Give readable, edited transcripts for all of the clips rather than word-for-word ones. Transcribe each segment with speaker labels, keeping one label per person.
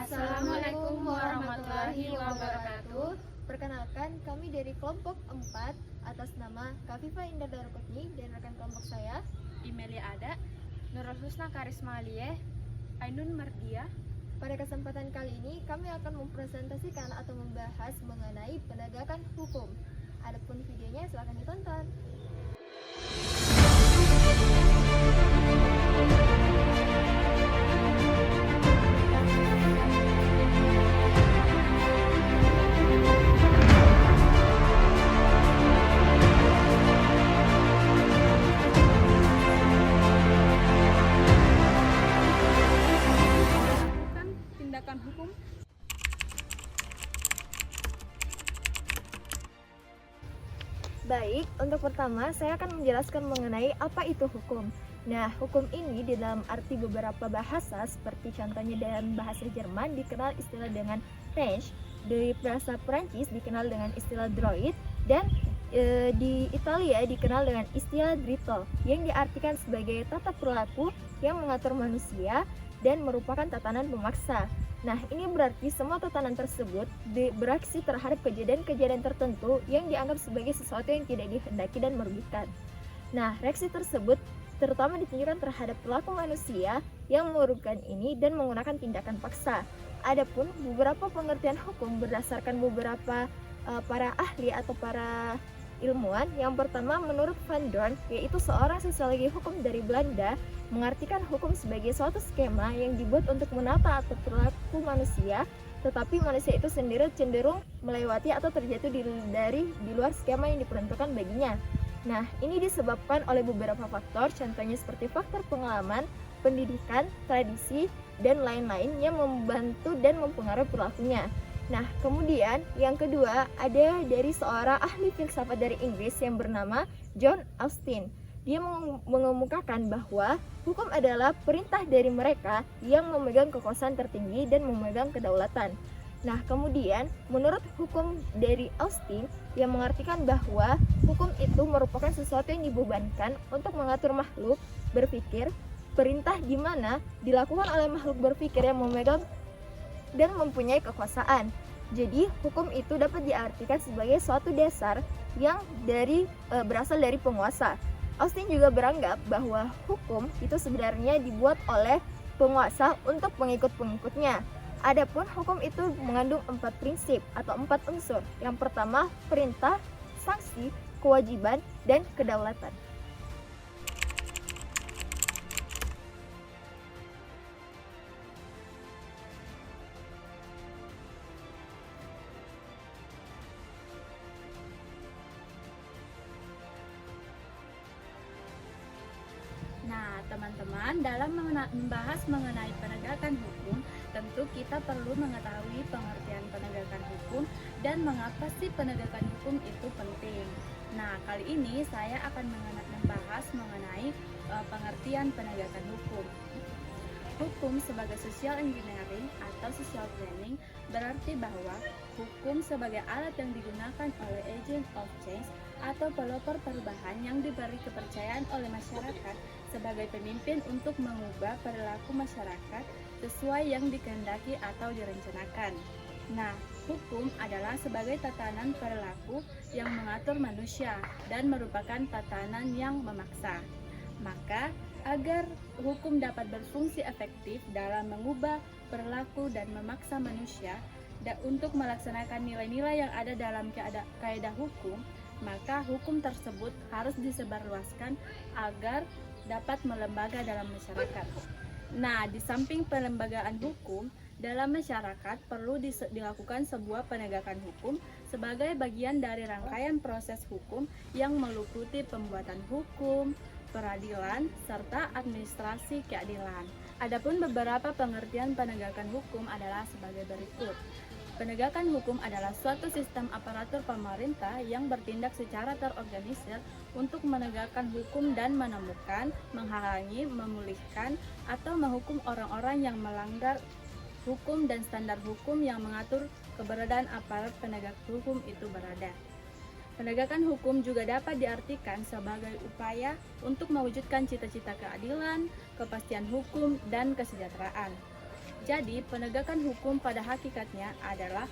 Speaker 1: Assalamualaikum warahmatullahi wabarakatuh.
Speaker 2: Perkenalkan, kami dari kelompok 4 atas nama Kafifa Indah Darukutni dan rekan kelompok saya
Speaker 1: Imelia Ada, Nurul Husna Karisma Aliyeh, Ainun Mardia.
Speaker 2: Pada kesempatan kali ini kami akan mempresentasikan atau membahas mengenai penegakan hukum. Adapun videonya silakan ditonton.
Speaker 1: Tindakan hukum.
Speaker 2: Baik, untuk pertama saya akan menjelaskan mengenai apa itu hukum. Nah, hukum ini di dalam arti beberapa bahasa seperti contohnya dalam bahasa Jerman dikenal istilah dengan Recht, di bahasa Perancis dikenal dengan istilah droit, dan di Italia dikenal dengan istilah diritto yang diartikan sebagai tata perilaku yang mengatur manusia dan merupakan tatanan pemaksa. Nah, ini berarti semua tatanan tersebut bereaksi terhadap kejadian-kejadian tertentu yang dianggap sebagai sesuatu yang tidak dikehendaki dan merugikan. Nah, reaksi tersebut terutama ditunjukkan terhadap perilaku manusia yang merugikan ini dan menggunakan tindakan paksa. Adapun beberapa pengertian hukum berdasarkan beberapa para ahli atau para ilmuwan. Yang pertama, menurut Van Dorn, yaitu seorang sosiologi hukum dari Belanda, mengartikan hukum sebagai suatu skema yang dibuat untuk menata atau perilaku manusia, tetapi manusia itu sendiri cenderung melewati atau terjatuh di luar skema yang diperuntukkan baginya. Nah, ini disebabkan oleh beberapa faktor, contohnya seperti faktor pengalaman, pendidikan, tradisi, dan lain-lain yang membantu dan mempengaruhi perilakunya. Nah, kemudian yang kedua ada dari seorang ahli filsafat dari Inggris yang bernama John Austin. Dia mengemukakan bahwa hukum adalah perintah dari mereka yang memegang kekuasaan tertinggi dan memegang kedaulatan. Nah, kemudian menurut hukum dari Austin yang mengartikan bahwa hukum itu merupakan sesuatu yang dibebankan untuk mengatur makhluk berpikir, perintah di mana dilakukan oleh makhluk berpikir yang memegang dan mempunyai kekuasaan. Jadi, hukum itu dapat diartikan sebagai suatu dasar yang berasal dari penguasa. Austin juga beranggap bahwa hukum itu sebenarnya dibuat oleh penguasa untuk pengikut-pengikutnya. Adapun hukum itu mengandung 4 prinsip atau 4 unsur. Yang pertama, perintah, sanksi, kewajiban, dan kedaulatan.
Speaker 1: Nah, teman-teman, dalam membahas mengenai penegakan hukum, tentu kita perlu mengetahui pengertian penegakan hukum dan mengapa sih penegakan hukum itu penting. Nah, kali ini saya akan membahas mengenai pengertian penegakan hukum. Hukum sebagai social engineering atau social planning berarti bahwa hukum sebagai alat yang digunakan oleh agent of change atau pelopor perubahan yang diberi kepercayaan oleh masyarakat sebagai pemimpin untuk mengubah perilaku masyarakat sesuai yang dikehendaki atau direncanakan. Nah, hukum adalah sebagai tatanan perilaku yang mengatur manusia dan merupakan tatanan yang memaksa. Maka, agar hukum dapat berfungsi efektif dalam mengubah perilaku dan memaksa manusia untuk melaksanakan nilai-nilai yang ada dalam kaidah hukum, maka hukum tersebut harus disebarluaskan agar dapat melembaga dalam masyarakat. Nah, di samping pelembagaan hukum, dalam masyarakat perlu dilakukan sebuah penegakan hukum sebagai bagian dari rangkaian proses hukum yang meliputi pembuatan hukum, peradilan, serta administrasi keadilan. Adapun beberapa pengertian penegakan hukum adalah sebagai berikut. Penegakan hukum adalah suatu sistem aparatur pemerintah yang bertindak secara terorganisir untuk menegakkan hukum dan menemukan, menghalangi, memulihkan, atau menghukum orang-orang yang melanggar hukum dan standar hukum yang mengatur keberadaan aparat penegak hukum itu berada. Penegakan hukum juga dapat diartikan sebagai upaya untuk mewujudkan cita-cita keadilan, kepastian hukum, dan kesejahteraan. Jadi, penegakan hukum pada hakikatnya adalah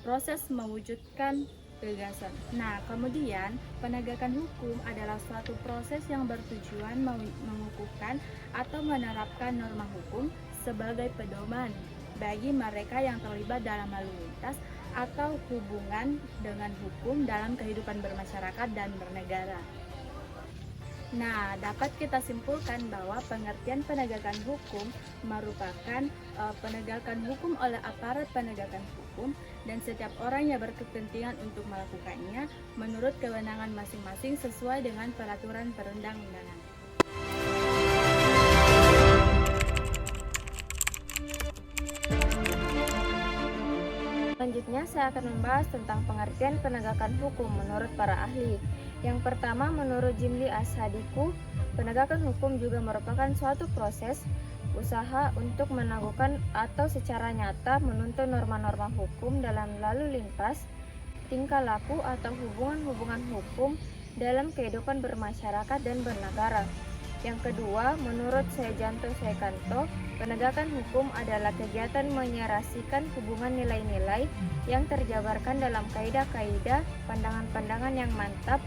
Speaker 1: proses mewujudkan gagasan. Nah, kemudian penegakan hukum adalah suatu proses yang bertujuan mengukuhkan atau menerapkan norma hukum sebagai pedoman bagi mereka yang terlibat dalam lalu lintas atau hubungan dengan hukum dalam kehidupan bermasyarakat dan bernegara. Nah, dapat kita simpulkan bahwa pengertian penegakan hukum merupakan penegakan hukum oleh aparat penegakan hukum dan setiap orang yang berkepentingan untuk melakukannya menurut kewenangan masing-masing sesuai dengan peraturan perundang-undangan.
Speaker 2: Selanjutnya saya akan membahas tentang pengertian penegakan hukum menurut para ahli. Yang pertama, menurut Jimli Ashadiku, penegakan hukum juga merupakan suatu proses usaha untuk menangguhkan atau secara nyata menuntun norma-norma hukum dalam lalu lintas, tingkah laku atau hubungan-hubungan hukum dalam kehidupan bermasyarakat dan bernegara. Yang kedua, menurut Sejanto Sekanto, penegakan hukum adalah kegiatan menyerasikan hubungan nilai-nilai yang terjabarkan dalam kaidah-kaidah, pandangan-pandangan yang mantap,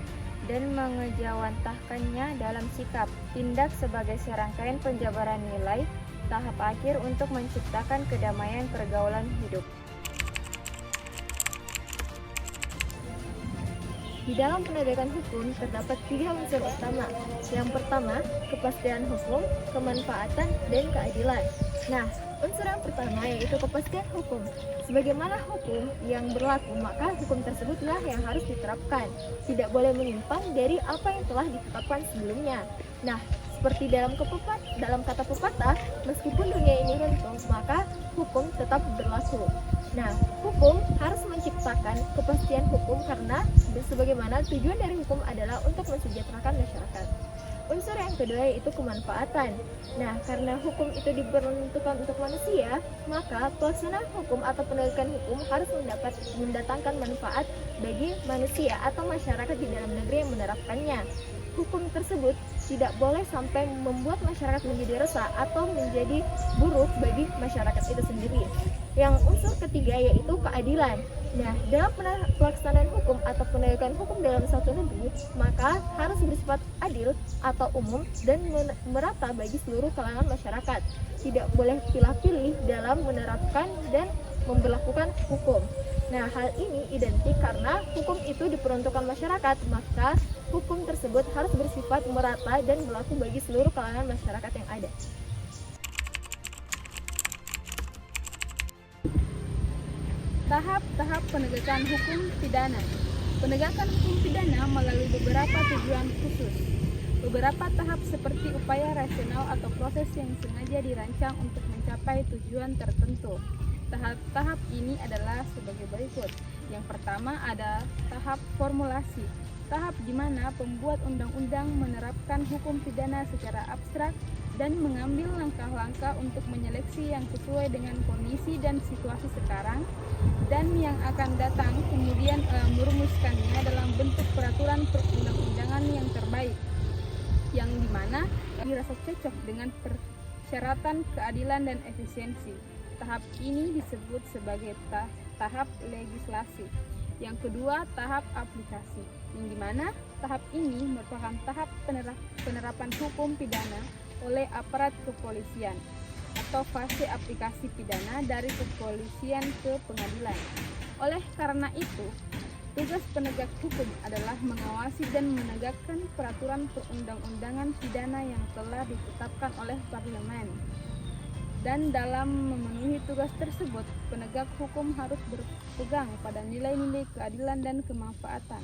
Speaker 2: dan mengejawantahkannya dalam sikap, tindak sebagai serangkaian penjabaran nilai, tahap akhir untuk menciptakan kedamaian pergaulan hidup. Di dalam penegakan hukum terdapat 3 unsur utama. Yang pertama, kepastian hukum, kemanfaatan, dan keadilan. Nah, unsur yang pertama yaitu kepastian hukum. Sebagaimana hukum yang berlaku, maka hukum tersebutlah yang harus diterapkan. Tidak boleh menyimpang dari apa yang telah ditetapkan sebelumnya. Nah, seperti dalam kata pepatah, meskipun dunia ini runtuh, maka hukum tetap berlaku. Nah, hukum harus menciptakan kepastian hukum karena sebagaimana tujuan dari hukum adalah untuk mensejahterakan masyarakat. Unsur yang kedua yaitu kemanfaatan. Nah, karena hukum itu diperuntukkan untuk manusia, maka pelaksanaan hukum atau penegakan hukum harus mendatangkan manfaat bagi manusia atau masyarakat di dalam negeri yang menerapkannya. Hukum tersebut tidak boleh sampai membuat masyarakat menjadi resah atau menjadi buruk bagi masyarakat itu sendiri. Yang unsur ketiga yaitu keadilan. Nah, dalam pelaksanaan hukum atau penegakan hukum dalam suatu negeri, maka harus bersifat adil atau umum dan merata bagi seluruh kalangan masyarakat. Tidak boleh pilih-pilih dalam menerapkan dan memberlakukan hukum. Nah, hal ini identik karena hukum itu diperuntukkan masyarakat, maka hukum tersebut harus bersifat merata dan berlaku bagi seluruh kalangan masyarakat yang ada.
Speaker 1: Tahap-tahap penegakan hukum pidana. Penegakan hukum pidana melalui beberapa tujuan khusus. Beberapa tahap seperti upaya rasional atau proses yang sengaja dirancang untuk mencapai tujuan tertentu. Tahap-tahap ini adalah sebagai berikut. Yang pertama ada tahap formulasi. Tahap di mana pembuat undang-undang menerapkan hukum pidana secara abstrak dan mengambil langkah-langkah untuk menyeleksi yang sesuai dengan kondisi dan situasi sekarang dan yang akan datang, kemudian merumuskannya dalam bentuk peraturan perundang-undangan yang terbaik, yang dimana dirasa cocok dengan persyaratan keadilan dan efisiensi. Tahap ini disebut sebagai tahap legislasi. Yang kedua, tahap aplikasi, yang dimana tahap ini merupakan tahap penerapan hukum pidana oleh aparat kepolisian atau fase aplikasi pidana dari kepolisian ke pengadilan. Oleh karena itu, tugas penegak hukum adalah mengawasi dan menegakkan peraturan perundang-undangan pidana yang telah ditetapkan oleh parlemen. Dan dalam memenuhi tugas tersebut, penegak hukum harus berpegang pada nilai-nilai keadilan dan kemanfaatan.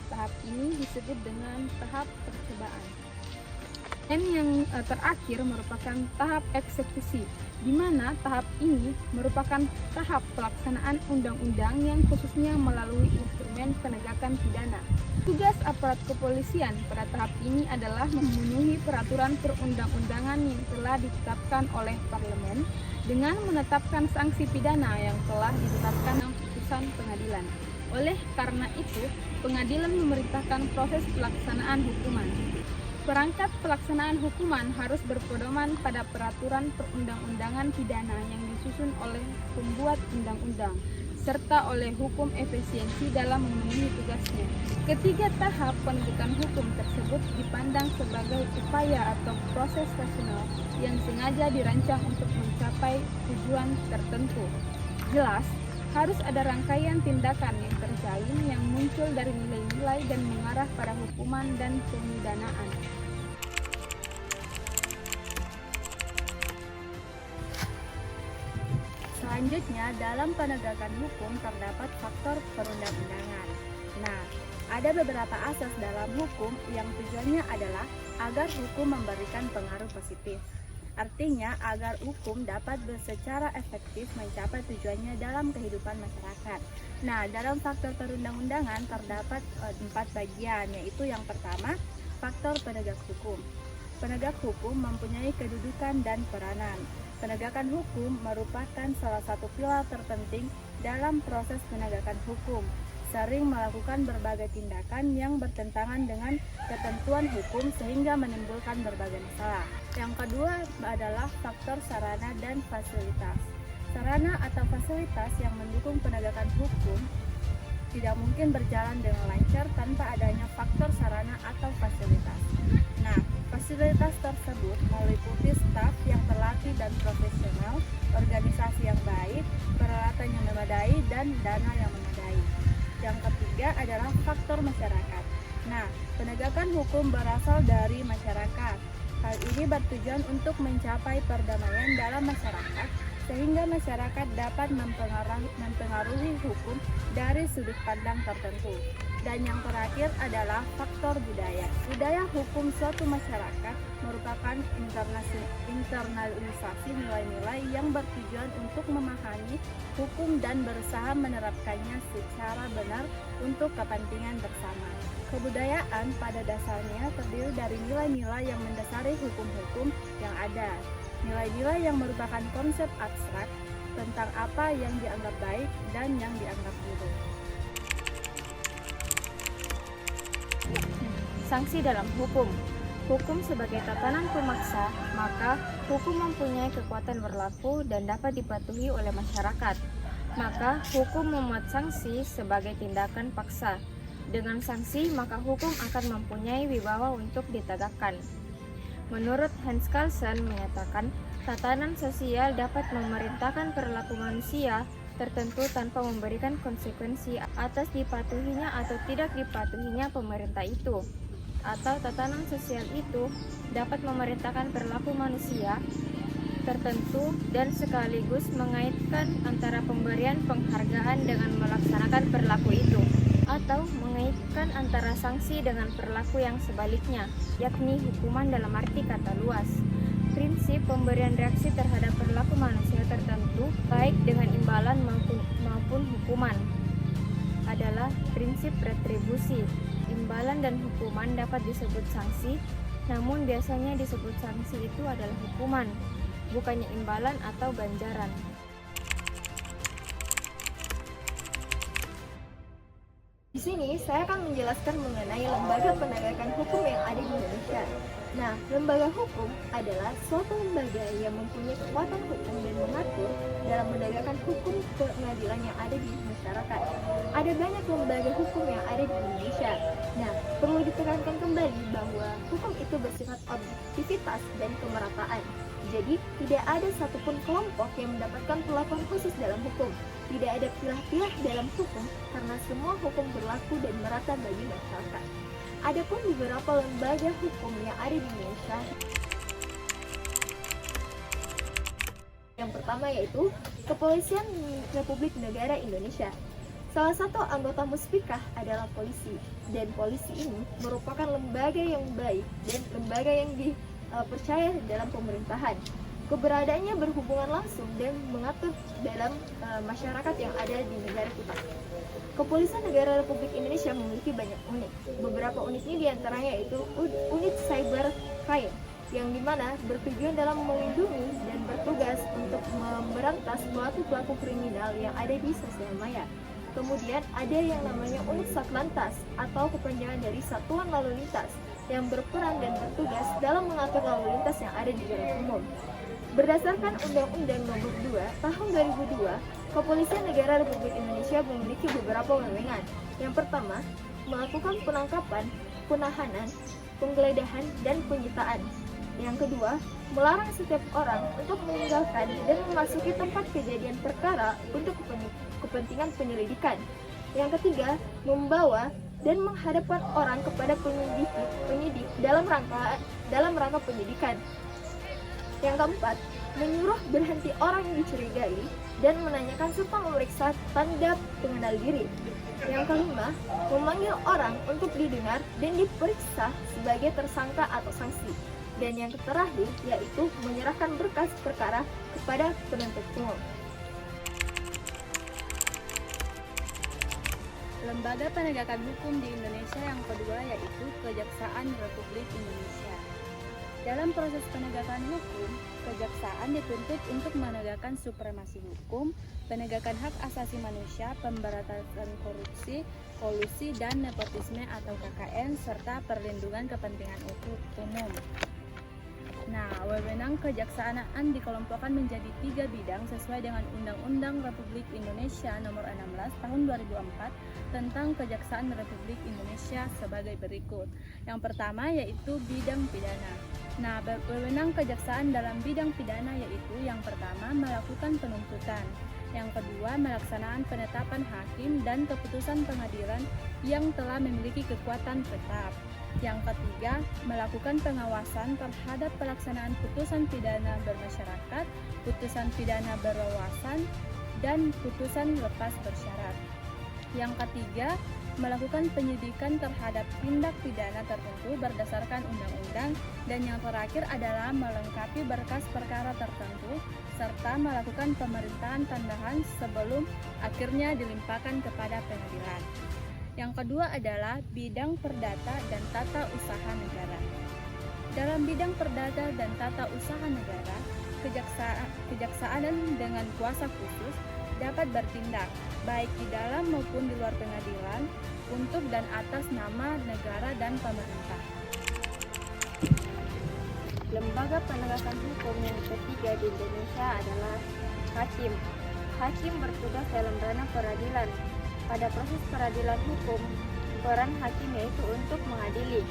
Speaker 1: Tahap ini disebut dengan tahap percobaan. Dan yang terakhir merupakan tahap eksekusi, di mana tahap ini merupakan tahap pelaksanaan undang-undang yang khususnya melalui instrumen penegakan pidana. Tugas aparat kepolisian pada tahap ini adalah memenuhi peraturan perundang-undangan yang telah ditetapkan oleh parlemen dengan menetapkan sanksi pidana yang telah ditetapkan dalam putusan pengadilan. Oleh karena itu, pengadilan memerintahkan proses pelaksanaan hukuman.
Speaker 3: Perangkat pelaksanaan hukuman harus berpedoman pada peraturan perundang-undangan pidana yang disusun oleh pembuat undang-undang, serta oleh hukum efisiensi dalam memenuhi tugasnya. Ketiga tahap penegakkan hukum tersebut dipandang sebagai upaya atau proses rasional yang sengaja dirancang untuk mencapai tujuan tertentu. Jelas, harus ada rangkaian tindakan yang terjalin yang muncul dari nilai-nilai dan mengarah pada hukuman dan pemidanaan.
Speaker 1: Selanjutnya, dalam penegakan hukum terdapat faktor perundang-undangan. Nah, ada beberapa asas dalam hukum yang tujuannya adalah agar hukum memberikan pengaruh positif. Artinya, agar hukum dapat secara efektif mencapai tujuannya dalam kehidupan masyarakat. Nah, dalam faktor perundang-undangan terdapat 4 bagian, yaitu yang pertama, faktor penegak hukum. Penegak hukum mempunyai kedudukan dan peranan. Penegakan hukum merupakan salah satu pilar terpenting dalam proses penegakan hukum. Sering melakukan berbagai tindakan yang bertentangan dengan ketentuan hukum sehingga menimbulkan berbagai masalah. Yang kedua adalah faktor sarana dan fasilitas. Sarana atau fasilitas yang mendukung penegakan hukum tidak mungkin berjalan dengan lancar tanpa adanya faktor sarana atau fasilitas. Nah, fasilitas tersebut meliputi staf yang terlatih dan profesional, organisasi yang baik, peralatan yang memadai, dan dana yang memadai. Yang ketiga adalah faktor masyarakat. Nah, penegakan hukum berasal dari masyarakat. Hal ini bertujuan untuk mencapai perdamaian dalam masyarakat, sehingga masyarakat dapat mempengaruhi hukum dari sudut pandang tertentu. Dan yang terakhir adalah faktor budaya. Budaya hukum suatu masyarakat merupakan internalisasi nilai-nilai yang bertujuan untuk memahami hukum dan berusaha menerapkannya secara benar untuk kepentingan bersama. Kebudayaan pada dasarnya terdiri dari nilai-nilai yang mendasari hukum-hukum yang ada. Nilai-nilai yang merupakan konsep abstrak tentang apa yang dianggap baik dan yang dianggap buruk.
Speaker 4: Sanksi dalam hukum. Hukum sebagai tatanan pemaksa, maka hukum mempunyai kekuatan berlaku dan dapat dipatuhi oleh masyarakat. Maka hukum memuat sanksi sebagai tindakan paksa. Dengan sanksi, maka hukum akan mempunyai wibawa untuk ditegakkan. Menurut Hans Kelsen menyatakan, tatanan sosial dapat memerintahkan perilaku manusia tertentu tanpa memberikan konsekuensi atas dipatuhinya atau tidak dipatuhinya pemerintah itu. Atau tatanan sosial itu dapat memerintahkan perilaku manusia tertentu dan sekaligus mengaitkan antara pemberian penghargaan dengan melaksanakan perilaku itu, atau mengaitkan antara sanksi dengan perilaku yang sebaliknya, yakni hukuman dalam arti kata luas. Prinsip pemberian reaksi terhadap perilaku manusia tertentu, baik dengan imbalan maupun hukuman, adalah prinsip retribusi. Imbalan dan hukuman dapat disebut sanksi, namun biasanya disebut sanksi itu adalah hukuman, bukannya imbalan atau ganjaran.
Speaker 2: Di sini saya akan menjelaskan mengenai lembaga penegakan hukum yang ada di Indonesia. Nah, lembaga hukum adalah suatu lembaga yang mempunyai kekuatan hukum dan mengatur dalam menegakkan hukum pengadilan yang ada di masyarakat. Ada banyak lembaga hukum yang ada di Indonesia. Nah, perlu ditekankan kembali bahwa hukum itu bersifat objektivitas dan kemerataan. Jadi, tidak ada satupun kelompok yang mendapatkan perlakuan khusus dalam hukum. Tidak ada pilah-pilah dalam hukum karena semua hukum berlaku dan merata bagi masyarakat. Adapun beberapa lembaga hukum yang ada di Indonesia. Yang pertama yaitu Kepolisian Republik Negara Indonesia. Salah satu anggota Muspikah adalah polisi, dan polisi ini merupakan lembaga yang baik dan lembaga yang dipercaya dalam pemerintahan. Keberadaannya berhubungan langsung dan mengatur dalam masyarakat yang ada di negara kita. Kepolisian Negara Republik Indonesia memiliki banyak unit. Beberapa unitnya diantaranya yaitu unit cyber crime, yang dimana bertujuan dalam melindungi dan bertugas untuk memberantas pelaku-pelaku kriminal yang ada di sosial maya. Kemudian ada yang namanya unit Satlantas atau kepanjangan dari Satuan Lalu Lintas, yang berperan dan bertugas dalam mengatur lalu lintas yang ada di jalan umum. Berdasarkan Undang-Undang Nomor 2 Tahun 2002, Kepolisian Negara Republik Indonesia memiliki beberapa wewenang. Yang pertama, melakukan penangkapan, penahanan, penggeledahan, dan penyitaan. Yang kedua, melarang setiap orang untuk meninggalkan dan memasuki tempat kejadian perkara untuk kepentingan penyelidikan. Yang ketiga, membawa dan menghadapkan orang kepada penyidik dalam rangka penyidikan. Yang keempat, menyuruh berhenti orang yang dicurigai dan menanyakan serta memeriksa tanda pengenal diri. Yang kelima, memanggil orang untuk didengar dan diperiksa sebagai tersangka atau saksi. Dan yang terakhir, yaitu menyerahkan berkas perkara kepada penuntut umum.
Speaker 1: Lembaga penegakan hukum di Indonesia yang kedua yaitu Kejaksaan Republik Indonesia. Dalam proses penegakan hukum, kejaksaan dituntut untuk menegakkan supremasi hukum, penegakan hak asasi manusia, pemberantasan korupsi, kolusi, dan nepotisme atau KKN, serta perlindungan kepentingan umum. Nah, wewenang kejaksaan dikelompokkan menjadi 3 bidang sesuai dengan Undang-Undang Republik Indonesia Nomor 16 Tahun 2004 tentang Kejaksaan Republik Indonesia sebagai berikut. Yang pertama yaitu bidang pidana. Nah, wewenang kejaksaan dalam bidang pidana yaitu yang pertama melakukan penuntutan, yang kedua melaksanakan penetapan hakim dan keputusan pengadilan yang telah memiliki kekuatan tetap. Yang ketiga, melakukan pengawasan terhadap pelaksanaan putusan pidana bermasyarakat, putusan pidana berwawasan, dan putusan lepas bersyarat. Yang ketiga, melakukan penyidikan terhadap tindak pidana tertentu berdasarkan undang-undang, dan yang terakhir adalah melengkapi berkas perkara tertentu serta melakukan pemerintahan tambahan sebelum akhirnya dilimpahkan kepada pengadilan. Yang kedua adalah bidang perdata dan tata usaha negara. Dalam bidang perdata dan tata usaha negara, kejaksaan dengan kuasa khusus dapat bertindak baik di dalam maupun di luar pengadilan untuk dan atas nama negara dan pemerintah.
Speaker 4: Lembaga penegakan hukum yang ketiga di Indonesia adalah hakim. Hakim bertugas dalam ranah peradilan. Pada proses peradilan hukum, peran hakim yaitu untuk mengadili.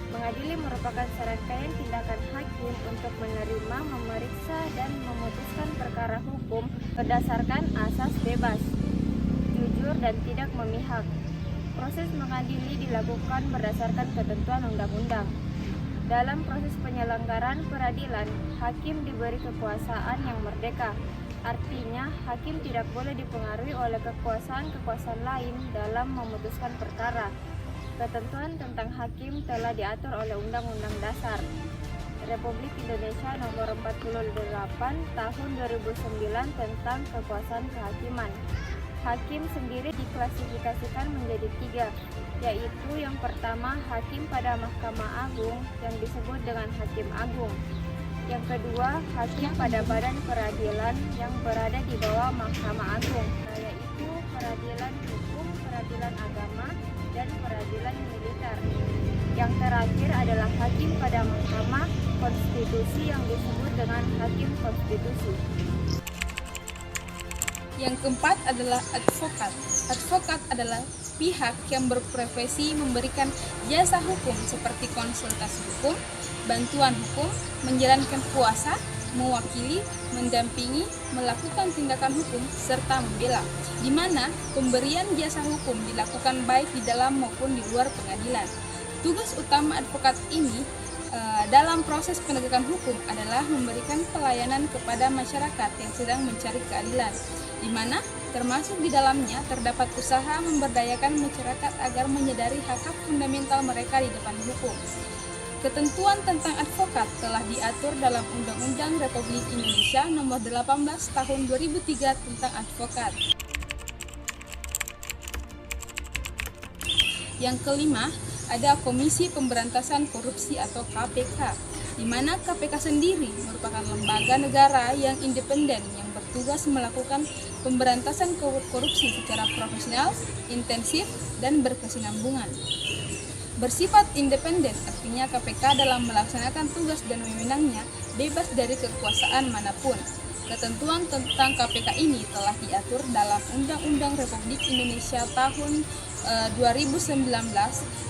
Speaker 4: Mengadili merupakan serangkaian tindakan hakim untuk menerima, memeriksa, dan memutuskan perkara hukum berdasarkan asas bebas, jujur, dan tidak memihak. Proses mengadili dilakukan berdasarkan ketentuan undang-undang. Dalam proses penyelenggaraan peradilan, hakim diberi kekuasaan yang merdeka. Artinya, hakim tidak boleh dipengaruhi oleh kekuasaan-kekuasaan lain dalam memutuskan perkara. Ketentuan tentang hakim telah diatur oleh Undang-Undang Dasar Republik Indonesia Nomor 48 Tahun 2009 tentang kekuasaan kehakiman. Hakim sendiri diklasifikasikan menjadi 3, yaitu yang pertama hakim pada Mahkamah Agung yang disebut dengan Hakim Agung. Yang kedua, hakim pada badan peradilan yang berada di bawah Mahkamah Agung, yaitu peradilan hukum, peradilan agama, dan peradilan militer. Yang terakhir adalah hakim pada Mahkamah Konstitusi yang disebut dengan Hakim Konstitusi.
Speaker 3: Yang keempat adalah advokat. Advokat adalah pihak yang berprofesi memberikan jasa hukum seperti konsultasi hukum, bantuan hukum, menjalankan kuasa, mewakili, mendampingi, melakukan tindakan hukum, serta membela, di mana pemberian jasa hukum dilakukan baik di dalam maupun di luar pengadilan. Tugas utama advokat ini dalam proses penegakan hukum adalah memberikan pelayanan kepada masyarakat yang sedang mencari keadilan, di mana termasuk di dalamnya terdapat usaha memberdayakan masyarakat agar menyadari hak-hak fundamental mereka di depan hukum. Ketentuan tentang advokat telah diatur dalam Undang-Undang Republik Indonesia Nomor 18 Tahun 2003 tentang advokat. Yang kelima, ada Komisi Pemberantasan Korupsi atau KPK, di mana KPK sendiri merupakan lembaga negara yang independen yang bertugas melakukan pemberantasan korupsi secara profesional, intensif, dan berkesinambungan. Bersifat independen, artinya KPK dalam melaksanakan tugas dan wewenangnya bebas dari kekuasaan manapun. Ketentuan tentang KPK ini telah diatur dalam Undang-Undang Republik Indonesia tahun 2019,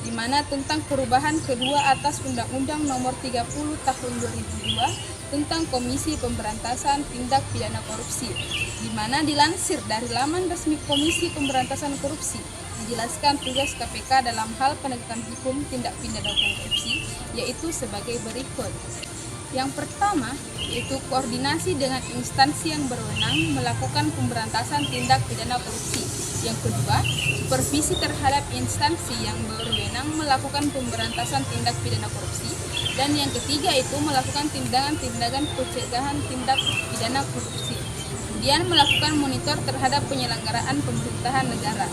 Speaker 3: di mana tentang perubahan kedua atas Undang-Undang Nomor 30 Tahun 2002 tentang Komisi Pemberantasan Tindak Pidana Korupsi, di mana dilansir dari laman resmi Komisi Pemberantasan Korupsi, dijelaskan tugas KPK dalam hal penegakan hukum tindak pidana korupsi, yaitu sebagai berikut. Yang pertama, yaitu koordinasi dengan instansi yang berwenang melakukan pemberantasan tindak pidana korupsi. Yang kedua, supervisi terhadap instansi yang berwenang melakukan pemberantasan tindak pidana korupsi. Dan yang ketiga itu melakukan tindakan-tindakan pencegahan tindak pidana korupsi. Kemudian melakukan monitor terhadap penyelenggaraan pemerintahan negara.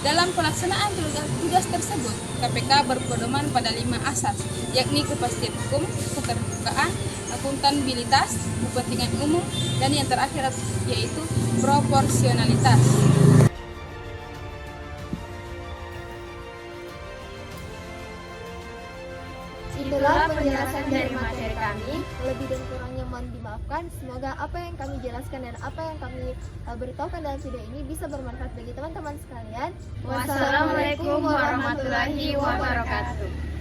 Speaker 3: Dalam pelaksanaan tugas tersebut, KPK berpedoman pada 5 asas, yakni kepastian hukum, keterbukaan, akuntabilitas, kepentingan umum, dan yang terakhir yaitu proporsionalitas.
Speaker 2: Itulah penjelasan dari materi kami. Lebih dan kurangnya mohon dimaafkan. Semoga apa yang kami jelaskan dan apa yang kami beritahukan dalam video ini bisa bermanfaat bagi teman-teman sekalian.
Speaker 4: Wassalamualaikum warahmatullahi wabarakatuh.